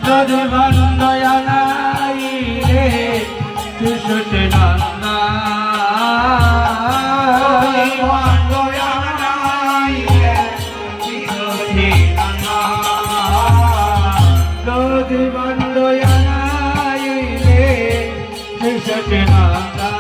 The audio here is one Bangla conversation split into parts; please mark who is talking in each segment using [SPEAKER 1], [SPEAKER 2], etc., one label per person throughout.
[SPEAKER 1] যদি বন্দয়া নাই রে শিশুতে নন্দা বন্দয়া নাই রে শিশুতে নন্দা যদি বন্দয়া নাই রে শিশুতে Nanda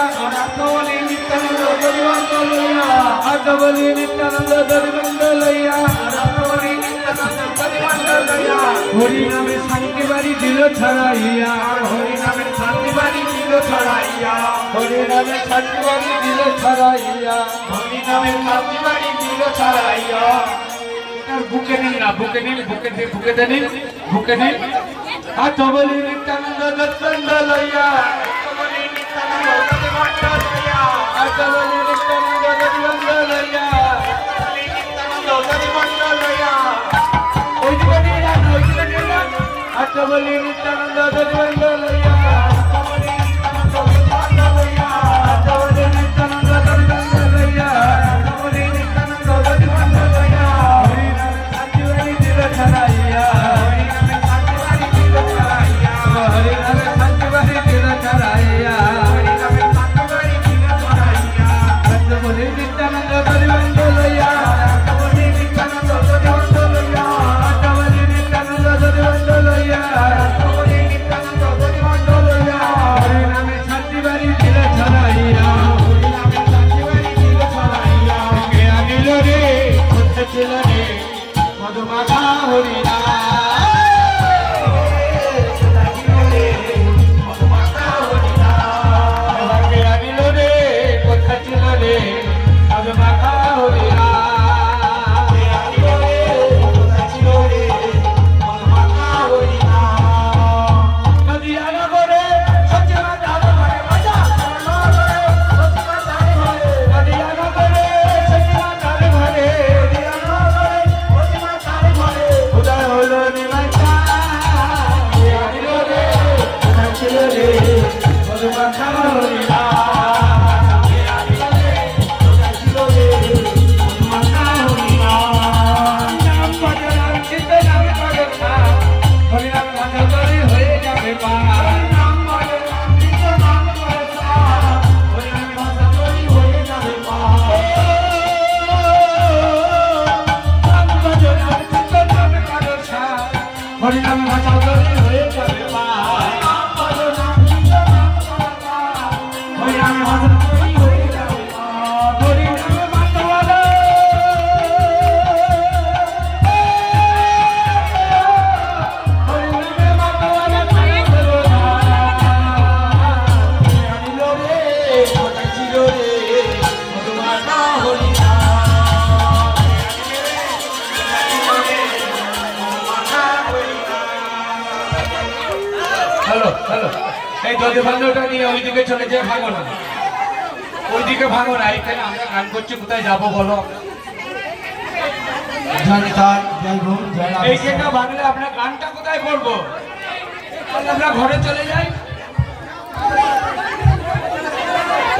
[SPEAKER 1] Atavali Nityananda Dadivandu Laya, Atavali Nityananda Dadivandu Laya, Atavali Nityananda Dadivandu Laya. Hari Name Shanti Bari Dilo Chharaiya, Hari Name Shanti Bari Dilo Chharaiya, Hari Name Shanti Bari Dilo Chharaiya, Hari Name Shanti Bari Dilo Chharaiya. Buke nin na, buke nin, buke nin. Atavali Nityananda Dadivandu Laya, Atavali Nityananda Dadivandu Laya, Atavali Nityananda Dadivandu Laya, Atavali Nityananda Dadivandu Laya. Oidike niya, Atavali Nityananda Dadivandu Laya, Atavali Nityananda Dadivandu Laya, Atavali Nityananda Dadivandu Laya, Atavali Nityananda Dadivandu Laya. Hari Name Shanti Bari Dilo Chharaiya, Hari Name Shanti Bari Dilo Chharaiya, Hari Name Shanti Bari Dilo Chharaiya, Hari Name Shanti Bari Dilo Chharaiya. Atavali Nityananda Dadivandu Laya, Atavali Nityananda Dadivandu Laya, Atavali Nityananda Dadivandu Laya, Atavali Nityananda Dadivandu Laya. Hari Name Shanti Bari Dilo Chharaiya, Hari Name Shanti Bari Dilo Chharaiya. Ke anilo re, kothe chilo re, madhumaka Hari Name. দধিভাণ্ডটা নিয়ে ওইদিকে চলে যায়, ভাগো না, ওইদিকে ভাগো না, এখানে আমরা গান করছি, কোথায় যাবো বলো? এই যেটা ভাঙলে আপনার গানটা কোথায় করবো? আমরা ঘরে চলে যাই,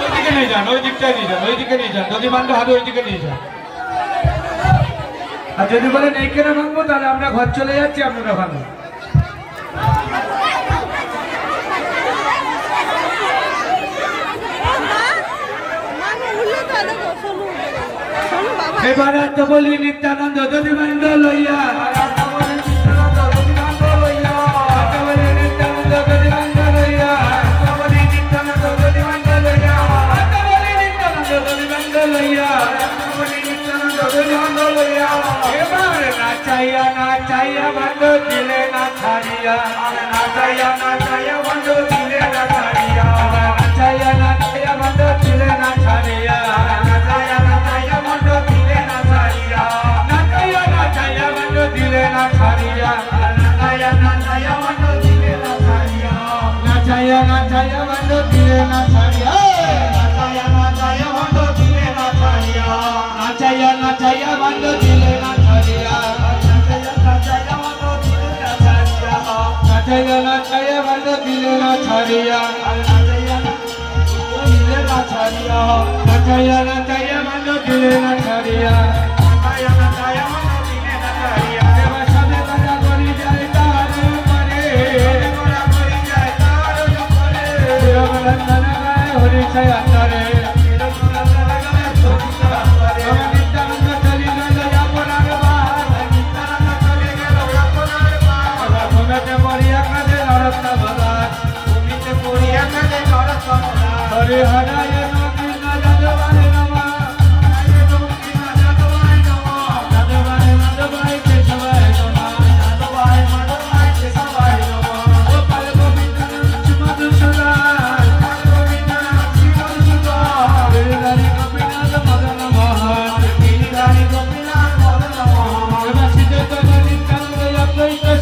[SPEAKER 1] ওইদিকে নিয়ে যান, ওই দিকটাই নিয়ে যান, ওইদিকে নিয়ে যান, দধিভাণ্ড হাতে ওইদিকে নিয়ে যান। আর যদি বলেন এইখানে ভাঙবো, তাহলে আমরা ঘর চলে যাচ্ছি, আপনারা ভাঙবো। এবারে বলি নিত্যানন্দ দধিভাণ্ড লইয়া, Atavali Nityananda Dadivandu Laya, Atavali Nityananda Dadivandu Laya, Atavali Nityananda Dadivandu Laya, Atavali Nityananda Dadivandu Laya, Atavali Nityananda Dadivandu Laya. এবারে নাচাইয়া নাচাইয়া ভাণ্ড দিলে না ছাড়িয়া, নাচাইয়া নাচাইয়া ভাণ্ড দিলে না ছাড়িয়া, নাচাইয়া নাচাইয়া ভাণ্ড দিলে না ছাড়িয়া, নাচাইয়া নাচাইয়া ভাণ্ড দিলে না ছাড়িয়া, নাচাইয়া নাচাইয়া ভাণ্ড দিলে না ছাড়িয়া, নাচাইয়া নাচাইয়া ভাণ্ড দিলে না ছাড়িয়া, নাচাইয়া নাচাইয়া ভাণ্ড দিলে না ছাড়িয়া, নাচাইয়া নাচাইয়া ভাণ্ড দিলে না ছাড়িয়া, নাচাইয়া নাচাইয়া ভাণ্ড দিলে না ছাড়িয়া, নাচাইয়া নাচাইয়া ভাণ্ড দিলে না ছাড়িয়া, নাচাইয়া নাচাইয়া ভাণ্ড দিলে না ছাড়িয়া, নাচাইয়া দিলে না ছাড়িয়া, নাচাইয়া নাচাইয়া ভাণ্ড দিলে না ছাড়িয়া, নাচাইয়া নাচাইয়া ভাণ্ড দিলে না ছাড়িয়া। এবার সাথে কথা করি যায় তার উপরে, কথা করি যায় তার উপরে, চিরবরন্দন গায়ে হরিষয় আন্তরে, চিরবরন্দন গায়ে হরিষয় আন্তরে। নিত্যানন্দ চলি গেল আপনার বার, নিত্যানন্দ চলি গেল আপনার বার, ভূমিতে পড়িয়া কাঁদে নরত্ন ভরা, ভূমিতে পড়িয়া কাঁদে নরত্ন ভরা, হরে হরে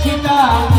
[SPEAKER 1] সীতা